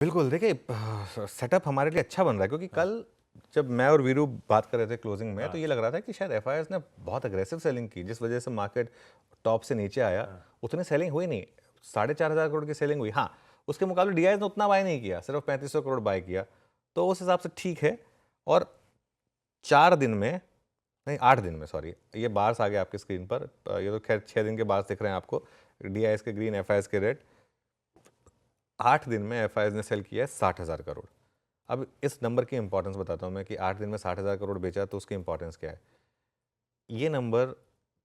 बिल्कुल, देखिए सेटअप हमारे लिए अच्छा बन रहा है क्योंकि कल जब मैं और वीरू बात कर रहे थे क्लोजिंग में, तो हाँ, ये लग रहा था कि शायद एफआईआईज़ ने बहुत अग्रेसिव सेलिंग की, जिस वजह से मार्केट टॉप से नीचे आया, हाँ। उतनी सेलिंग हुई नहीं। 4,500 करोड़ की सेलिंग हुई। हाँ, उसके मुकाबले डीआईएस ने उतना बाय नहीं किया, सिर्फ 3500 करोड़ बाय किया। तो उस हिसाब से ठीक है। और 4 दिन में, नहीं 8 दिन में, सॉरी, ये बार्स आ गए आपकी स्क्रीन पर। ये तो खैर 6 दिन के बार्स दिख रहे हैं आपको, डीआईएस के ग्रीन, एफआईआईज़ के रेड। 8 दिन में एफआईआईज़ ने सेल किया है 60,000 करोड़। अब इस नंबर की इंपॉर्टेंस बताता हूँ मैं कि 8 दिन में 60,000 करोड़ बेचा तो उसकी इंपॉर्टेंस क्या है। ये नंबर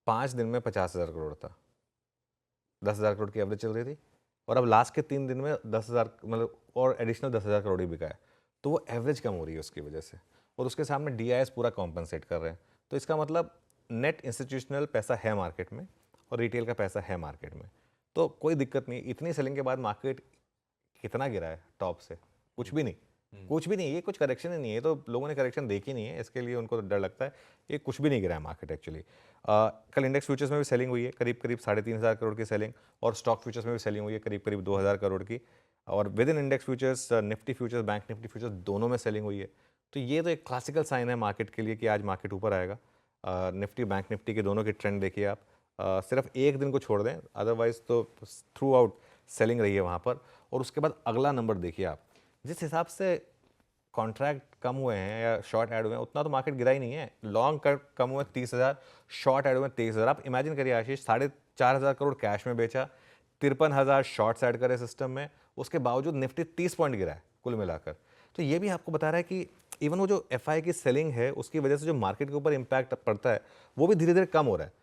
5 दिन में 50,000 करोड़ था। 10,000 करोड़ की एवरेज चल रही थी और अब लास्ट के 3 दिन में 10,000, मतलब और एडिशनल 10,000 करोड़ ही बिका है। तो वो एवरेज कम हो रही है उसकी वजह से, और उसके सामने डीआईएस पूरा कॉम्पनसेट कर रहे हैं। तो इसका मतलब नेट इंस्टीट्यूशनल पैसा है मार्केट में और रिटेल का पैसा है मार्केट में। तो कोई दिक्कत नहीं। इतनी सेलिंग के बाद मार्केट कितना गिरा है टॉप से? कुछ हुँ, भी नहीं। हुँ। कुछ भी नहीं, ये कुछ करेक्शन ही नहीं है। ये तो लोगों ने करेक्शन देखी नहीं है, इसके लिए उनको डर लगता है। ये कुछ भी नहीं गिरा है मार्केट एक्चुअली। कल इंडेक्स फ्यूचर्स में भी सेलिंग हुई है, करीब करीब 3,500 करोड़ की सेलिंग, और स्टॉक फ्यूचर्स में भी सेलिंग हुई है करीब करीब 2,000 करोड़ की। और with in index futures, Nifty futures, bank Nifty futures, दोनों में सेलिंग हुई है। तो ये तो एक क्लासिकल साइन है मार्केट के लिए कि आज मार्केट ऊपर आएगा। निफ्टी, बैंक निफ्टी के दोनों की ट्रेंड देखिए आप। सिर्फ एक दिन को छोड़ दें, अदरवाइज तो थ्रू आउट सेलिंग रही है वहाँ पर। और उसके बाद अगला नंबर देखिए आप, जिस हिसाब से कॉन्ट्रैक्ट कम हुए हैं या शॉर्ट ऐड हुए हैं, उतना तो मार्केट गिरा ही नहीं है। लॉन्ग कम हुए 30,000, शॉर्ट ऐड हुए 23,000। आप इमेजिन करिए आशीष, 4,500 करोड़ कैश में बेचा, 53,000 शॉर्ट्स ऐड करे सिस्टम में, उसके बावजूद निफ्टी 30 पॉइंट गिरा है कुल मिलाकर। तो ये भी आपको बता रहा है कि इवन वो जो एफ की सेलिंग है, उसकी वजह से जो मार्केट के ऊपर इम्पैक्ट पड़ता है, वो भी धीरे धीरे कम हो रहा है।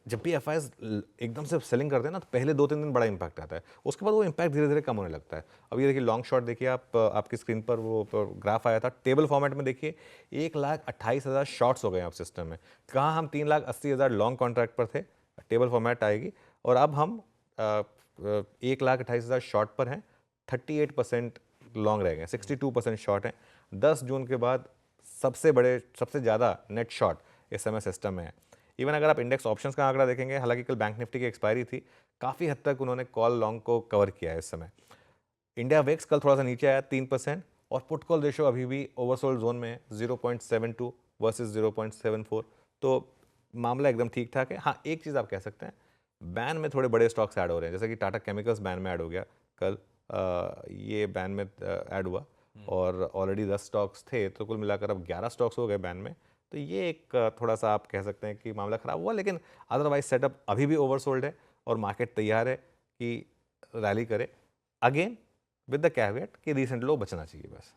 जब भी एफ एकदम से सेलिंग करते हैं ना, तो पहले 2-3 दिन बड़ा इंपैक्ट आता है, उसके बाद वो इंपैक्ट धीरे धीरे कम होने लगता है। अब ये देखिए लॉन्ग शॉट देखिए आप, आपकी स्क्रीन पर वो ग्राफ आया था टेबल फॉर्मेट में, देखिए 1,28,000 शॉर्ट्स हो गए हैं अब सिस्टम में। कहाँ हम 3,80,000 लॉन्ग कॉन्ट्रैक्ट पर थे, टेबल फॉर्मेट आएगी, और अब हम 1,28,000 शॉर्ट पर हैं। 38% लॉन्ग रह गए, 62% शॉर्ट हैं। 10 जून के बाद सबसे ज़्यादा नेट शॉर्ट इस समय सिस्टम में है। इवन अगर आप इंडेक्स ऑप्शंस का आंकड़ा देखेंगे, हालांकि कल बैंक निफ्टी की एक्सपायरी थी, काफ़ी हद तक उन्होंने कॉल लॉन्ग को कवर किया है इस समय। इंडिया वेक्स कल थोड़ा सा नीचे आया 3%, और पुट कॉल रेशो अभी भी ओवरसोल्ड जोन में है, 0.72 वर्सेस 0.74। तो मामला एकदम ठीक ठाक है। हाँ, एक चीज़ आप कह सकते हैं, बैन में थोड़े बड़े स्टॉक्स ऐड हो रहे हैं, जैसे कि टाटा केमिकल्स बैन में ऐड हो गया कल। ये बैन में ऐड हुआ, और ऑलरेडी 10 स्टॉक्स थे, तो कुल मिलाकर अब 11 स्टॉक्स हो गए बैन में। तो ये एक थोड़ा सा आप कह सकते हैं कि मामला ख़राब हुआ, लेकिन अदरवाइज सेटअप अभी भी ओवरसोल्ड है, और मार्केट तैयार है कि रैली करे अगेन, विद द कैवेट कि रीसेंट लो बचना चाहिए बस।